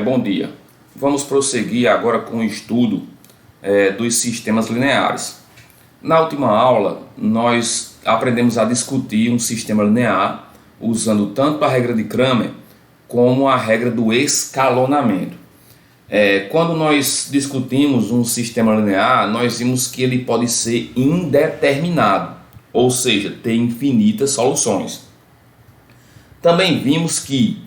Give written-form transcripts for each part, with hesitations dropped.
Bom dia. Vamos prosseguir agora com o estudo dos sistemas lineares. Na última aula, nós aprendemos a discutir um sistema linear usando tanto a regra de Cramer como a regra do escalonamento. Quando nós discutimos um sistema linear, nós vimos que ele pode ser indeterminado, ou seja, ter infinitas soluções. Também vimos que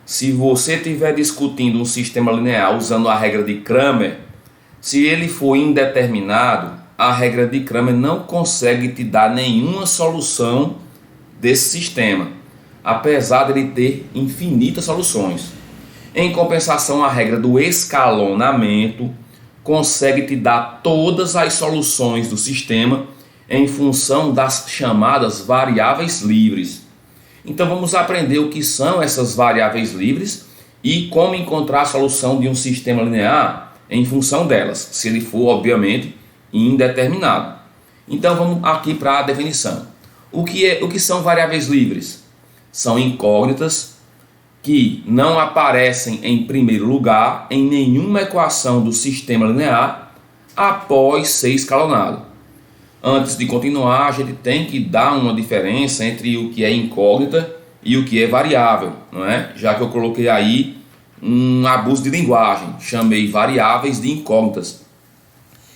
se você estiver discutindo um sistema linear usando a regra de Cramer, se ele for indeterminado, a regra de Cramer não consegue te dar nenhuma solução desse sistema, apesar de ele ter infinitas soluções. Em compensação, a regra do escalonamento consegue te dar todas as soluções do sistema em função das chamadas variáveis livres. Então vamos aprender o que são essas variáveis livres e como encontrar a solução de um sistema linear em função delas, se ele for, obviamente, indeterminado. Então vamos aqui para a definição. O que são variáveis livres? São incógnitas que não aparecem em primeiro lugar em nenhuma equação do sistema linear após ser escalonado. Antes de continuar, a gente tem que dar uma diferença entre o que é incógnita e o que é variável, não é? Já que eu coloquei aí um abuso de linguagem, chamei variáveis de incógnitas.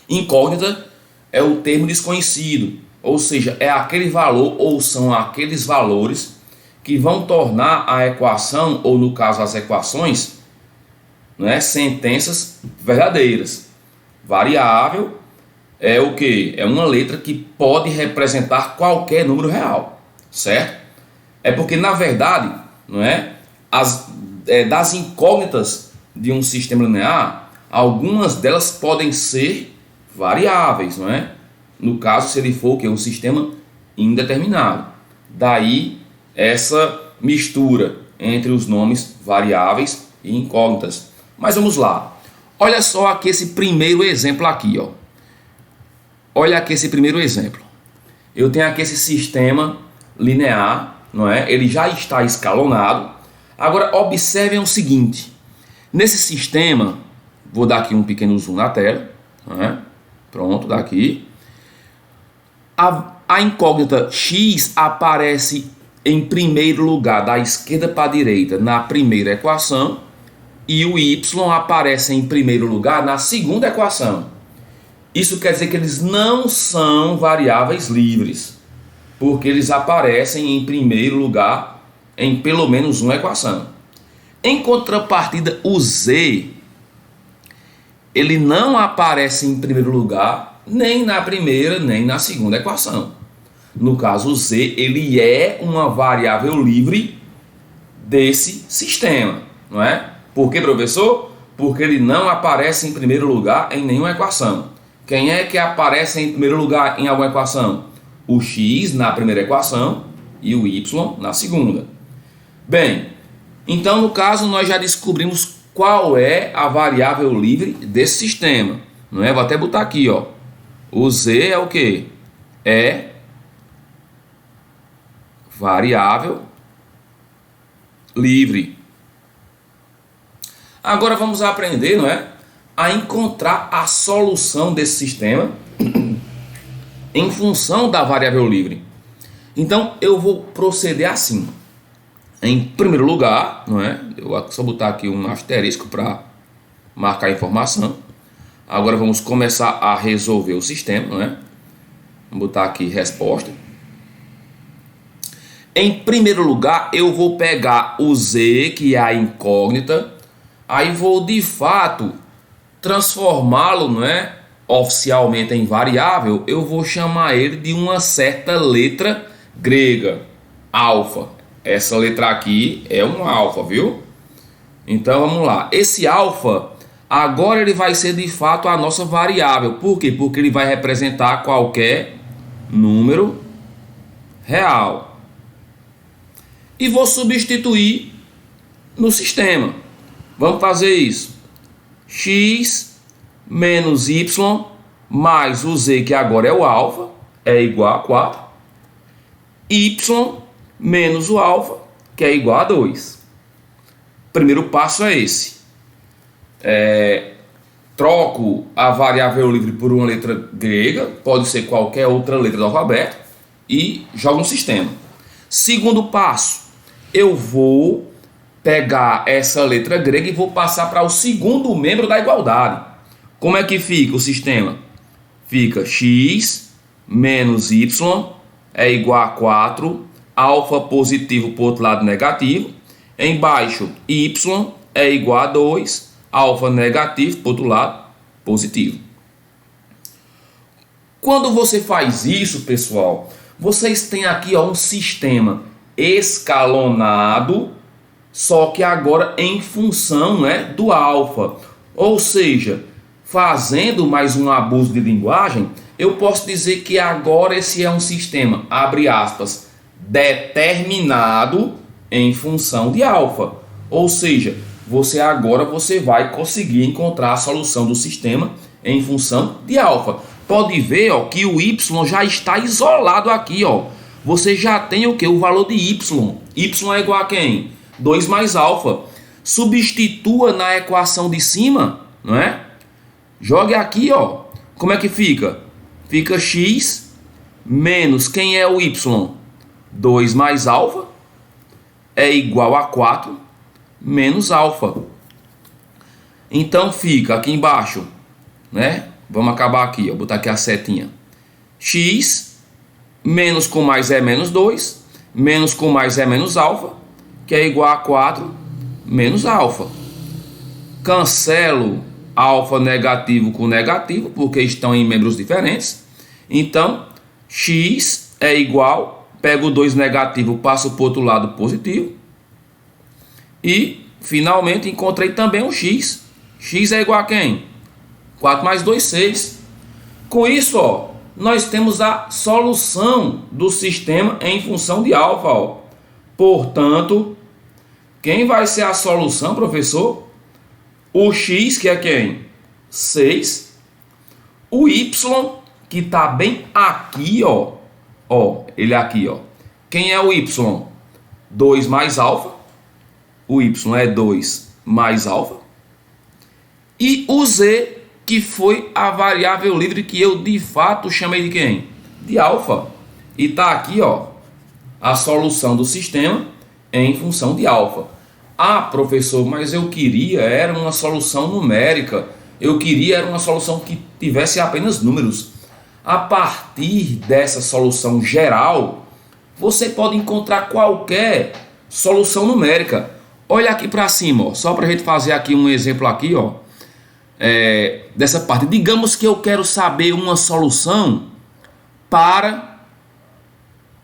Incógnita é o termo desconhecido, ou seja, é aquele valor ou são aqueles valores que vão tornar a equação, ou no caso as equações, não é, sentenças verdadeiras. Variável é o que? É uma letra que pode representar qualquer número real, certo? É porque, na verdade, não é, das incógnitas de um sistema linear, algumas delas podem ser variáveis, não é? No caso, se ele for um sistema indeterminado. Daí essa mistura entre os nomes variáveis e incógnitas. Mas vamos lá. Olha só aqui esse primeiro exemplo aqui, ó. Olha aqui esse primeiro exemplo. Eu tenho aqui esse sistema linear, não é? Ele já está escalonado. Agora observem o seguinte. Nesse sistema, vou dar aqui um pequeno zoom na tela, não é? Pronto, daqui. A incógnita x aparece em primeiro lugar da esquerda para a direita na primeira equação e o y aparece em primeiro lugar na segunda equação. Isso quer dizer que eles não são variáveis livres, porque eles aparecem em primeiro lugar em pelo menos uma equação. Em contrapartida, o z, ele não aparece em primeiro lugar nem na primeira nem na segunda equação. No caso, o z, ele é uma variável livre desse sistema, não é? Por quê, professor? Porque ele não aparece em primeiro lugar em nenhuma equação. Quem é que aparece em primeiro lugar em alguma equação? O x na primeira equação e o y na segunda. Bem, então no caso nós já descobrimos qual é a variável livre desse sistema, não é? Vou até botar aqui, ó. O z é o que? É variável livre. Agora vamos aprender, não é, a encontrar a solução desse sistema em função da variável livre. Então eu vou proceder assim. Em primeiro lugar, não é? Eu vou só botar aqui um asterisco para marcar a informação. Agora vamos começar a resolver o sistema, não é? Vou botar aqui resposta. Em primeiro lugar, eu vou pegar o z, que é a incógnita, aí vou de fato transformá-lo, não é, oficialmente em variável. Eu vou chamar ele de uma certa letra grega, alfa. Essa letra aqui é um alfa, viu? Então vamos lá. Esse alfa, agora ele vai ser de fato a nossa variável. Por quê? Porque ele vai representar qualquer número real. E vou substituir no sistema. Vamos fazer isso. X menos y mais o z, que agora é o alfa, é igual a 4. Y menos o alfa, que é igual a 2. Primeiro passo é esse. troco a variável livre por uma letra grega, pode ser qualquer outra letra do alfabeto, e jogo no sistema. Segundo passo, eu vou pegar essa letra grega e vou passar para o segundo membro da igualdade. Como é que fica o sistema? Fica x menos y é igual a 4, alfa positivo para o outro lado negativo. Embaixo, y é igual a 2, alfa negativo para o outro lado positivo. Quando você faz isso, pessoal, vocês têm aqui um sistema escalonado, só que agora em função, do alfa. Ou seja, fazendo mais um abuso de linguagem, eu posso dizer que agora esse é um sistema, abre aspas, determinado em função de alfa. Ou seja, você vai conseguir encontrar a solução do sistema em função de alfa. Pode ver que o y já está isolado aqui. Você já tem o que? O valor de y. Y é igual a quem? 2 mais alfa. Substitua na equação de cima, não é? Jogue aqui, como é que fica? Fica x menos, quem é o y? 2 mais alfa é igual a 4 menos alfa. Então fica aqui embaixo, Vamos acabar aqui, botar aqui a setinha. X menos com mais é menos 2, menos com mais é menos alfa, que é igual a 4 menos alfa. Cancelo alfa negativo com negativo, porque estão em membros diferentes. Então, x é igual, pego o 2 negativo, passo para o outro lado positivo. E, finalmente, encontrei também um x. X é igual a quem? 4 mais 2, 6. Com isso, nós temos a solução do sistema em função de alfa. Portanto, quem vai ser a solução, professor? O x, que é quem? 6. O y, que está bem aqui, ele aqui, Quem é o y? 2 mais alfa. O y é 2 mais alfa. E o z, que foi a variável livre que eu de fato chamei de quem? De alfa. E está aqui, a solução do sistema em função de alfa. Ah, professor, mas eu queria era uma solução numérica. Eu queria era uma solução que tivesse apenas números. A partir dessa solução geral, você pode encontrar qualquer solução numérica. Olha aqui para cima, só para a gente fazer aqui um exemplo aqui, dessa parte. Digamos que eu quero saber uma solução para,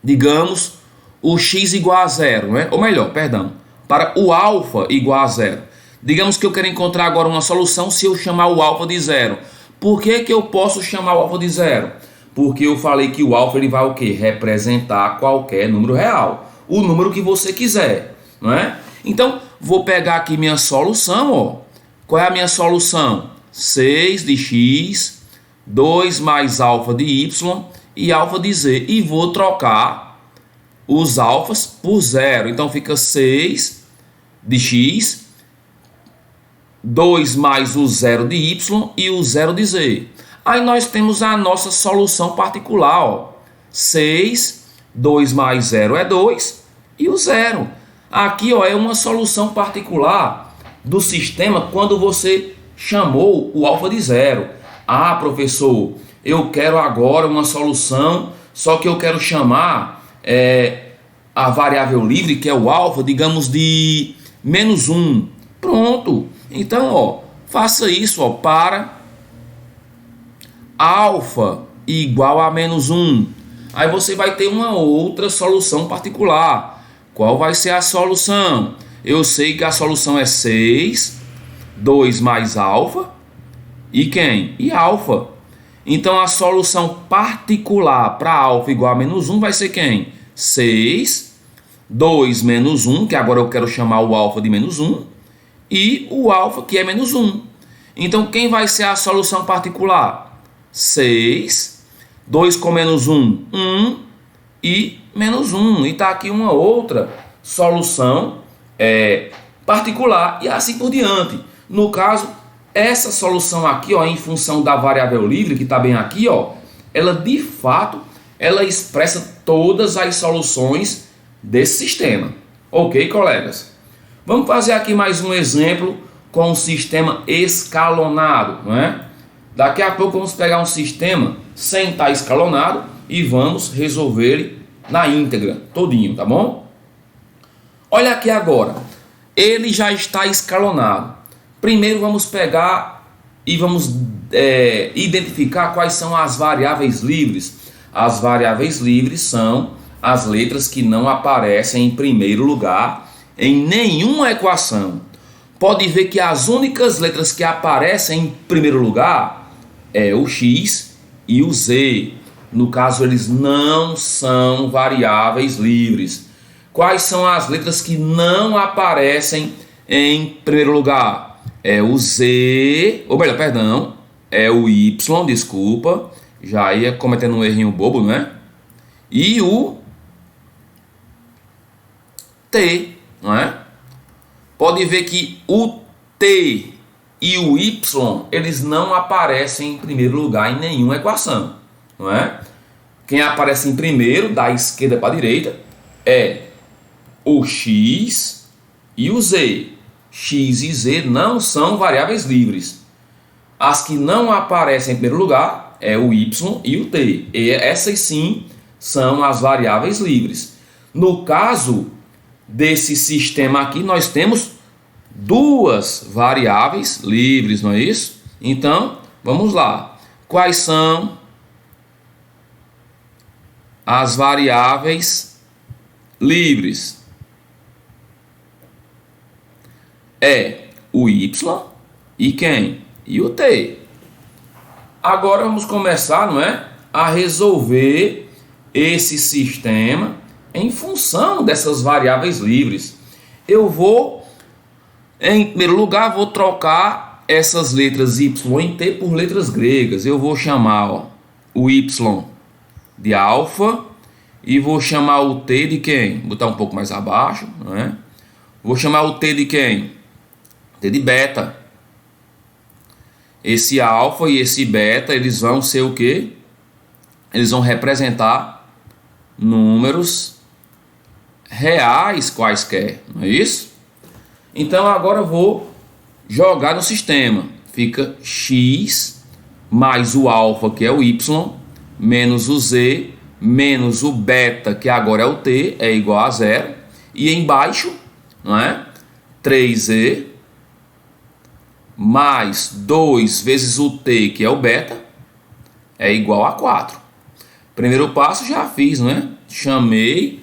digamos, o x igual a 0, Ou melhor, perdão, para o alfa igual a 0. Digamos que eu quero encontrar agora uma solução se eu chamar o alfa de 0. Por que eu posso chamar o alfa de 0? Porque eu falei que o alfa ele vai o quê? Representar qualquer número real. O número que você quiser, não é? Então, vou pegar aqui minha solução, Qual é a minha solução? 6 de x, 2 mais alfa de y e alfa de z. E vou trocar os alfas por 0. Então, fica 6 de x, 2 mais o 0 de y e o 0 de z. Aí nós temos a nossa solução particular. 6, 2 mais 0 é 2 e o 0. Aqui é uma solução particular do sistema quando você chamou o alfa de 0. Ah, professor, eu quero agora uma solução, só que eu quero chamar a variável livre, que é o alfa, digamos de menos 1. Pronto. Então, faça isso, para alfa igual a menos 1. Aí você vai ter uma outra solução particular. Qual vai ser a solução? Eu sei que a solução é 6, 2 mais alfa e quem? E alfa. Então a solução particular para alfa igual a menos 1 vai ser quem? 6, 2 menos 1, que agora eu quero chamar o alfa de menos 1, e o alfa que é menos 1. Então quem vai ser a solução particular? 6, 2 com menos 1, 1 e menos 1. E está aqui uma outra solução particular e assim por diante. No caso, essa solução aqui, ó, em função da variável livre, que está bem aqui, ó, ela de fato, ela expressa todas as soluções desse sistema. Ok, colegas? Vamos fazer aqui mais um exemplo com um sistema escalonado, não é? Daqui a pouco vamos pegar um sistema sem estar escalonado e vamos resolver ele na íntegra, todinho, tá bom? Olha aqui agora, ele já está escalonado. Primeiro vamos pegar e vamos identificar quais são as variáveis livres. As variáveis livres são as letras que não aparecem em primeiro lugar em nenhuma equação. Pode ver que as únicas letras que aparecem em primeiro lugar é o x e o z. No caso, eles não são variáveis livres. Quais são as letras que não aparecem em primeiro lugar? É o z, ou melhor, perdão, é o y, desculpa, já ia cometendo um errinho bobo, não é? E o t, não é? Pode ver que o t e o y, eles não aparecem em primeiro lugar em nenhuma equação, não é? Quem aparece em primeiro, da esquerda para a direita, é o x e o z. X e z não são variáveis livres. As que não aparecem em primeiro lugar é o y e o t. E essas sim são as variáveis livres. No caso desse sistema aqui, nós temos duas variáveis livres, não é isso? Então, vamos lá. Quais são as variáveis livres? É o y e quem? E o t. Agora vamos começar, não é, a resolver esse sistema em função dessas variáveis livres. Eu vou, em primeiro lugar, vou trocar essas letras y e t por letras gregas. Eu vou chamar, ó, o y de alfa e vou chamar o t de quem? Vou botar um pouco mais abaixo, não é? Vou chamar o t de quem? T de beta. Esse alfa e esse beta, eles vão ser o quê? Eles vão representar números reais quaisquer, não é isso? Então agora eu vou jogar no sistema. Fica x mais o alfa, que é o y, menos o z, menos o beta, que agora é o t, é igual a zero. E embaixo, não é? 3z mais 2 vezes o t, que é o beta, é igual a 4. Primeiro passo já fiz, não é? Chamei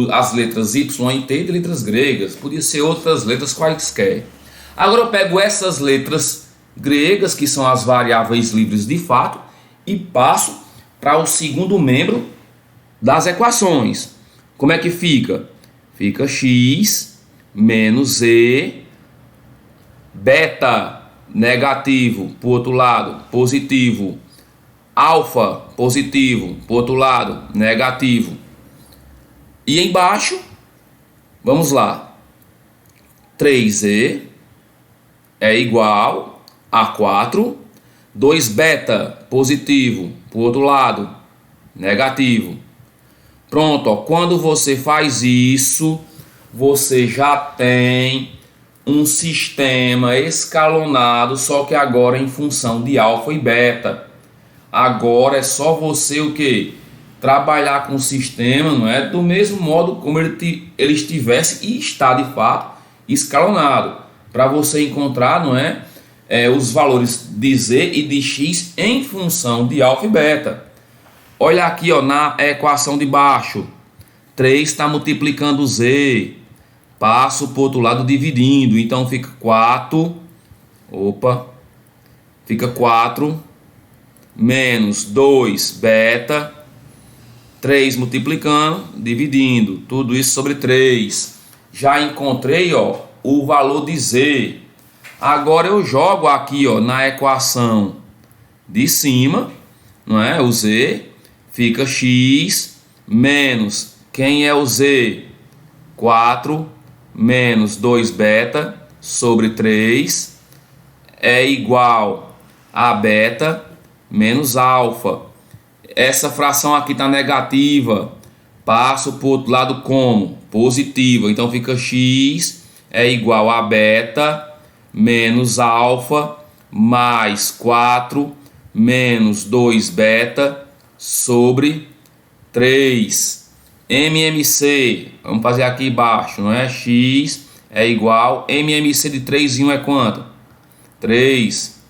as letras y e t de letras gregas. Podia ser outras letras quaisquer. Agora eu pego essas letras gregas, que são as variáveis livres de fato, e passo para o segundo membro das equações. Como é que fica? Fica x menos z, beta negativo, para o outro lado, positivo, alfa positivo, para o outro lado, negativo. E embaixo, vamos lá, 3z é igual a 4, 2 beta positivo, para o outro lado, negativo. Pronto, ó, quando você faz isso, você já tem um sistema escalonado, só que agora em função de alfa e beta. Agora é só você o que? Trabalhar com o sistema, não é? Do mesmo modo como ele estivesse e está de fato escalonado, para você encontrar, não é, os valores de z e de x em função de alfa e beta. Olha aqui, ó, na equação de baixo, 3 está multiplicando z, passo para o outro lado dividindo, então fica 4, fica 4 menos 2 beta, 3 multiplicando, dividindo, tudo isso sobre 3. Já encontrei, ó, o valor de z. Agora eu jogo aqui, ó, na equação de cima, não é? O z fica x menos, quem é o z? 4 menos 2 beta sobre 3 é igual a beta menos alfa. Essa fração aqui está negativa. Passo para o outro lado como? Positiva. Então fica x é igual a beta menos alfa mais 4 menos 2 beta sobre 3. MMC, vamos fazer aqui embaixo, não é? X é igual, MMC de 3 em 1 é quanto? 3.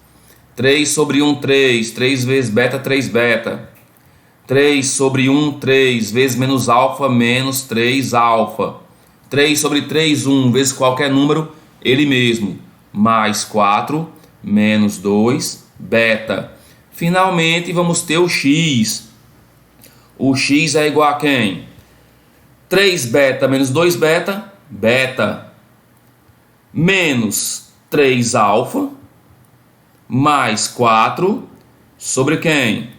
3 sobre 1, 3. 3 vezes beta, 3 beta. 3 sobre 1, 3 vezes menos alfa, menos 3 alfa. 3 sobre 3, 1 vezes qualquer número, ele mesmo. Mais 4, menos 2, beta. Finalmente, vamos ter o x. O x é igual a quem? 3 beta menos 2 beta, beta. Menos 3 alfa, mais 4, sobre quem?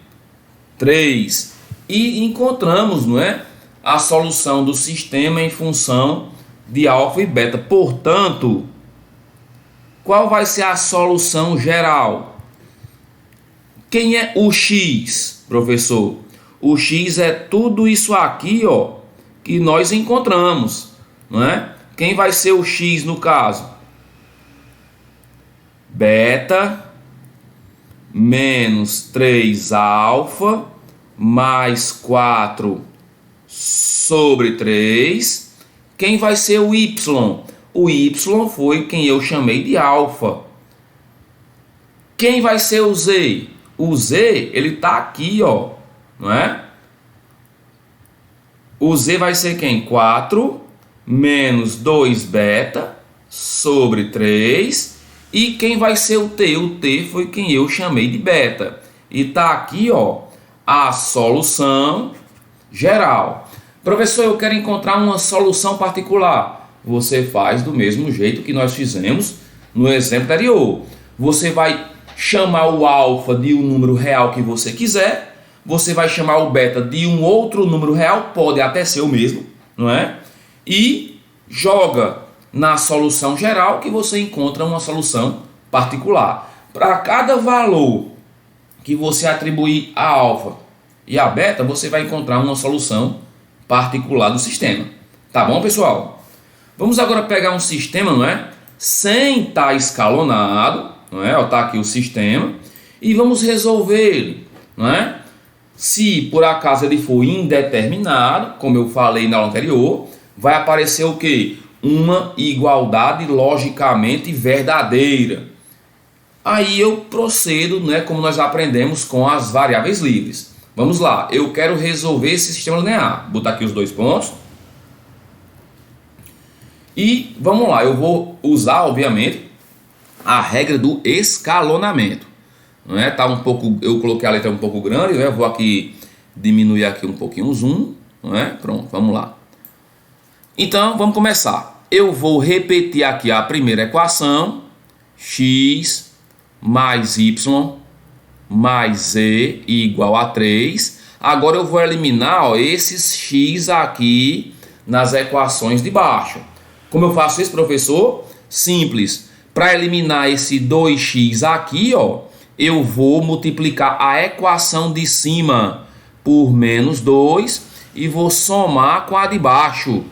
3. E encontramos, não é, a solução do sistema em função de alfa e beta. Portanto, qual vai ser a solução geral? Quem é o x, professor? O x é tudo isso aqui, ó, que nós encontramos, não é? Quem vai ser o x no caso? Beta menos 3 alfa mais 4 sobre 3. Quem vai ser o y? O y foi quem eu chamei de alfa. Quem vai ser o z? O z, ele está aqui, ó, não é? O z vai ser quem? 4 menos 2 beta sobre 3. E quem vai ser o t? O t foi quem eu chamei de beta. E está aqui, ó, a solução geral. Professor, eu quero encontrar uma solução particular. Você faz do mesmo jeito que nós fizemos no exemplo anterior. Você vai chamar o alfa de um número real que você quiser. Você vai chamar o beta de um outro número real, pode até ser o mesmo, não é? E joga na solução geral que você encontra uma solução particular. Para cada valor que você atribuir a alfa e a beta, você vai encontrar uma solução particular do sistema. Tá bom, pessoal? Vamos agora pegar um sistema, não é? Sem estar escalonado, não é? Está aqui o sistema e vamos resolver ele, não é? Se por acaso ele for indeterminado, como eu falei na aula anterior, vai aparecer o quê? Uma igualdade logicamente verdadeira. Aí eu procedo, né, como nós aprendemos com as variáveis livres. Vamos lá, eu quero resolver esse sistema linear. Vou botar aqui os dois pontos. E vamos lá, eu vou usar, obviamente, a regra do escalonamento. Não é? Tá um pouco, eu coloquei a letra um pouco grande, né? Vou aqui diminuir aqui um pouquinho o zoom, não é? Pronto, vamos lá. Então, vamos começar. Eu vou repetir aqui a primeira equação, x mais y mais z igual a 3. Agora eu vou eliminar, ó, esses x aqui nas equações de baixo. Como eu faço isso, professor? Simples. Para eliminar esse 2x aqui, ó, eu vou multiplicar a equação de cima por menos 2 e vou somar com a de baixo.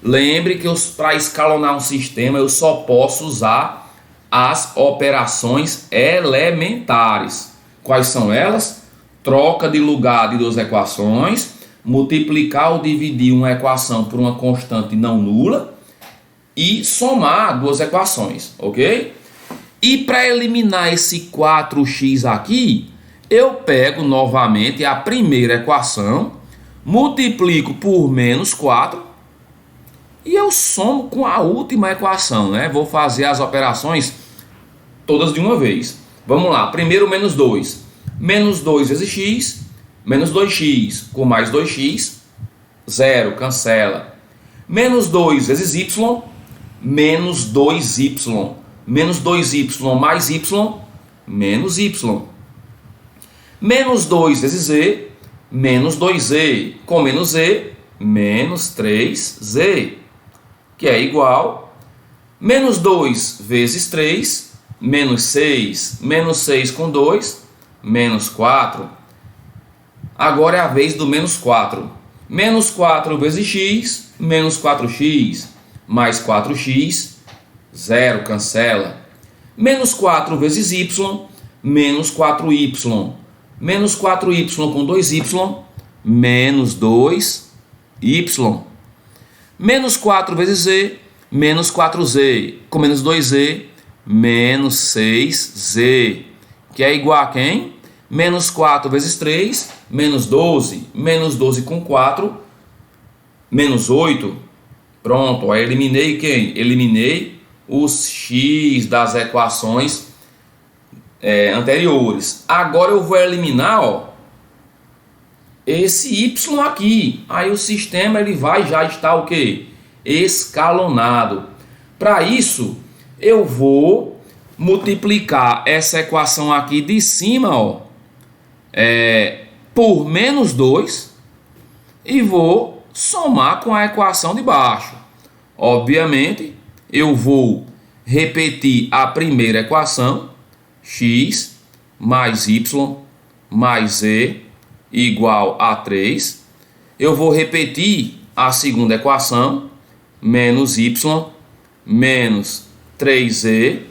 Lembre que para escalonar um sistema eu só posso usar as operações elementares. Quais são elas? Troca de lugar de duas equações, multiplicar ou dividir uma equação por uma constante não nula e somar duas equações, ok? E para eliminar esse 4x aqui, eu pego novamente a primeira equação, multiplico por menos 4 e eu somo com a última equação, né? Vou fazer as operações todas de uma vez. Vamos lá, primeiro menos 2. Menos 2 vezes x, menos 2x com mais 2x, 0, cancela. Menos 2 vezes y, menos 2y. Menos 2y mais y, menos y. Menos 2 vezes z, menos 2z. Com menos z, menos 3z. Que é igual Menos 2 vezes 3, menos 6. Menos 6 com 2, menos 4. Agora é a vez do menos 4. Menos 4 vezes x, menos 4x. Mais 4x, 0, cancela. Menos 4 vezes y, menos 4y. Menos 4y com 2y, menos 2y. Menos 4 vezes z, menos 4z. Com menos 2z, menos 6z. Que é igual a quem? Menos 4 vezes 3, menos 12. Menos 12 com 4, menos 8. Pronto, ó, eliminei quem? Eliminei os x das equações anteriores. Agora eu vou eliminar, ó, esse y aqui. Aí o sistema ele vai já estar o quê? Escalonado. Para isso, eu vou multiplicar essa equação aqui de cima, ó, por menos 2 e vou somar com a equação de baixo. Obviamente, eu vou repetir a primeira equação, x mais y mais z igual a 3. Eu vou repetir a segunda equação, menos y menos 3z,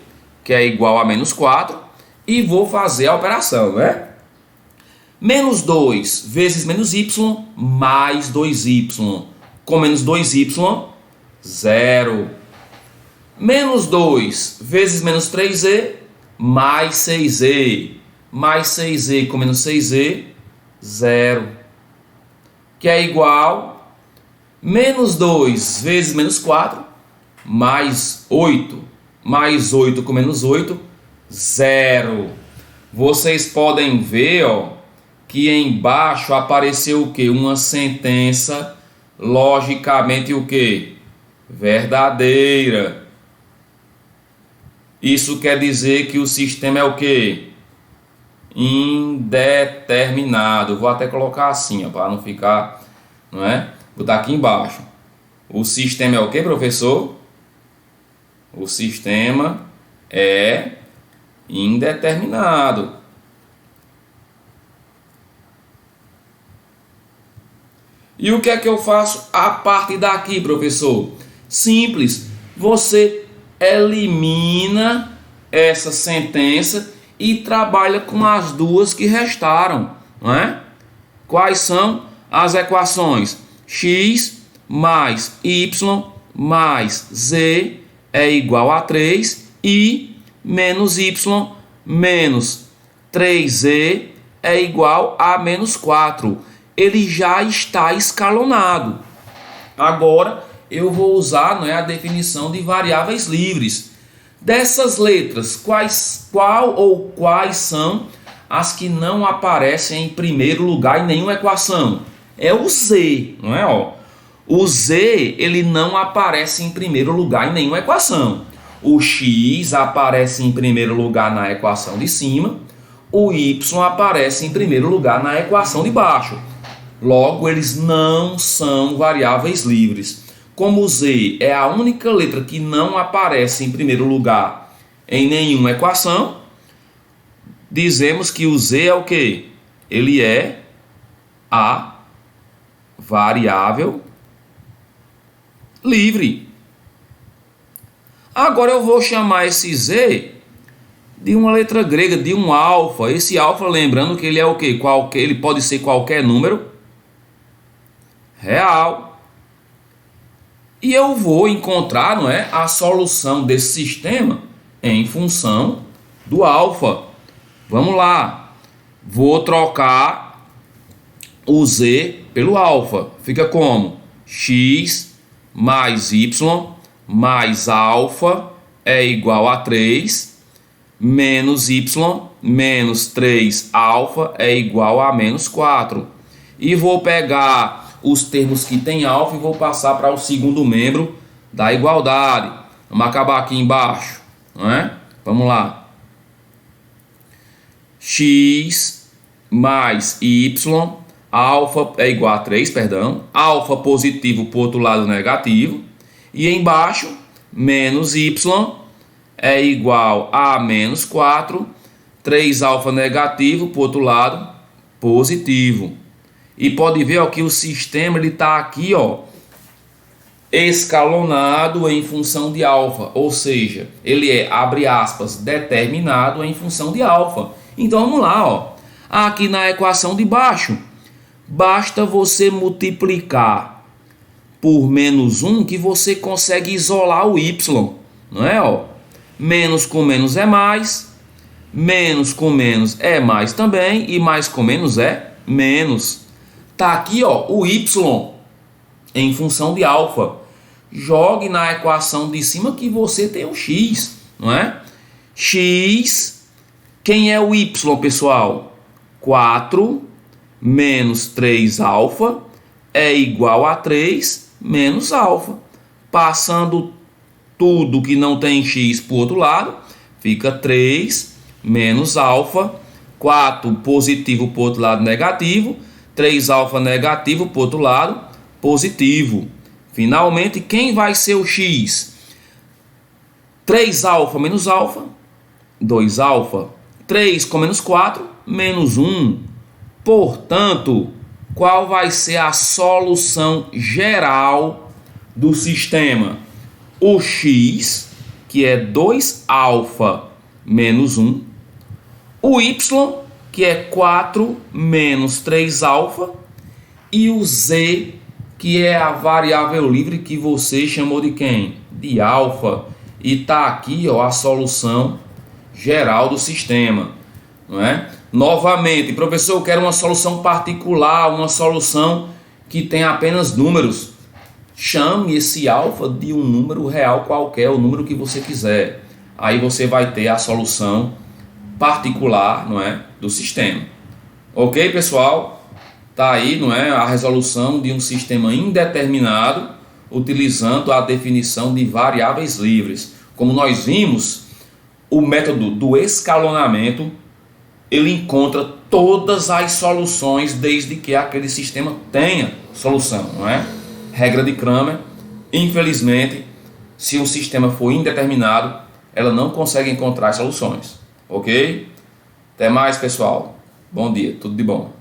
que é igual a menos 4, e vou fazer a operação, né? Menos 2 vezes menos y mais 2y. Com menos 2y, 0. Menos 2 vezes menos 3z mais 6z. Mais 6z com menos 6z, 0. Que é igual menos 2 vezes menos 4 mais 8. Mais 8 com menos 8, 0. Vocês podem ver, ó, que embaixo apareceu o que? Uma sentença logicamente o que? Verdadeira. Isso quer dizer que o sistema é o que? Indeterminado. Vou até colocar assim, para não ficar, não é? Vou botar aqui embaixo. O sistema é o que, professor? O sistema é indeterminado. E o que é que eu faço a partir daqui, professor? Simples. Você elimina essa sentença e trabalha com as duas que restaram, não é? Quais são as equações? X mais y mais z é igual a 3 e menos y menos 3z é igual a menos 4. Ele já está escalonado. Agora eu vou usar, não é, a definição de variáveis livres. Dessas letras, quais são as que não aparecem em primeiro lugar em nenhuma equação? É o z, não é? Ó. O z ele não aparece em primeiro lugar em nenhuma equação. O x aparece em primeiro lugar na equação de cima. O y aparece em primeiro lugar na equação de baixo. Logo, eles não são variáveis livres. Como o z é a única letra que não aparece em primeiro lugar em nenhuma equação, dizemos que o z é o quê? Ele é a variável livre. Agora eu vou chamar esse z de uma letra grega, de um alfa. Esse alfa, lembrando que ele é o quê? Ele pode ser qualquer número real. E eu vou encontrar, não é, a solução desse sistema em função do alfa. Vamos lá. Vou trocar o z pelo alfa. Fica como? X mais y mais alfa é igual a 3 menos y menos 3 alfa é igual a menos 4. E vou pegar os termos que tem alfa e vou passar para o segundo membro da igualdade. Vamos acabar aqui embaixo, não é? Vamos lá. X mais y, alfa é igual a 3, perdão. Alfa positivo para o outro lado negativo. E embaixo menos y é igual a menos 4, 3α negativo, por outro lado, positivo. E pode ver ó, que o sistema está aqui, ó, escalonado em função de alfa, ou seja, ele é, abre aspas, determinado em função de alfa. Então vamos lá, ó. Aqui na equação de baixo, basta você multiplicar por menos 1 que você consegue isolar o y, não é? Ó? Menos com menos é mais, menos com menos é mais também, e mais com menos é menos. Tá aqui ó, o y em função de alfa. Jogue na equação de cima que você tem o x, não é? X, quem é o y, pessoal? 4 menos 3α é igual a 3 menos alfa. Passando tudo que não tem x para o outro lado, fica 3 menos alfa, 4 positivo para o outro lado negativo, 3α negativo para o outro lado positivo. Finalmente, quem vai ser o x? 3α menos alfa, 2α, 3 com menos 4, menos 1. Portanto, qual vai ser a solução geral do sistema? O x, que é 2α menos 1, o y, que é 4 menos 3α, e o z, que é a variável livre que você chamou de quem? De alfa. E está aqui ó, a solução geral do sistema, não é? Novamente, professor, eu quero uma solução particular, uma solução que tem apenas números. Chame esse alfa de um número real qualquer, o número que você quiser. Aí você vai ter a solução particular, não é, do sistema. Ok, pessoal? Tá aí, não é, a resolução de um sistema indeterminado utilizando a definição de variáveis livres. Como nós vimos, o método do escalonamento ele encontra todas as soluções desde que aquele sistema tenha solução, não é? Regra de Cramer, infelizmente, se um sistema for indeterminado, ela não consegue encontrar soluções, ok? Até mais, pessoal. Bom dia, tudo de bom.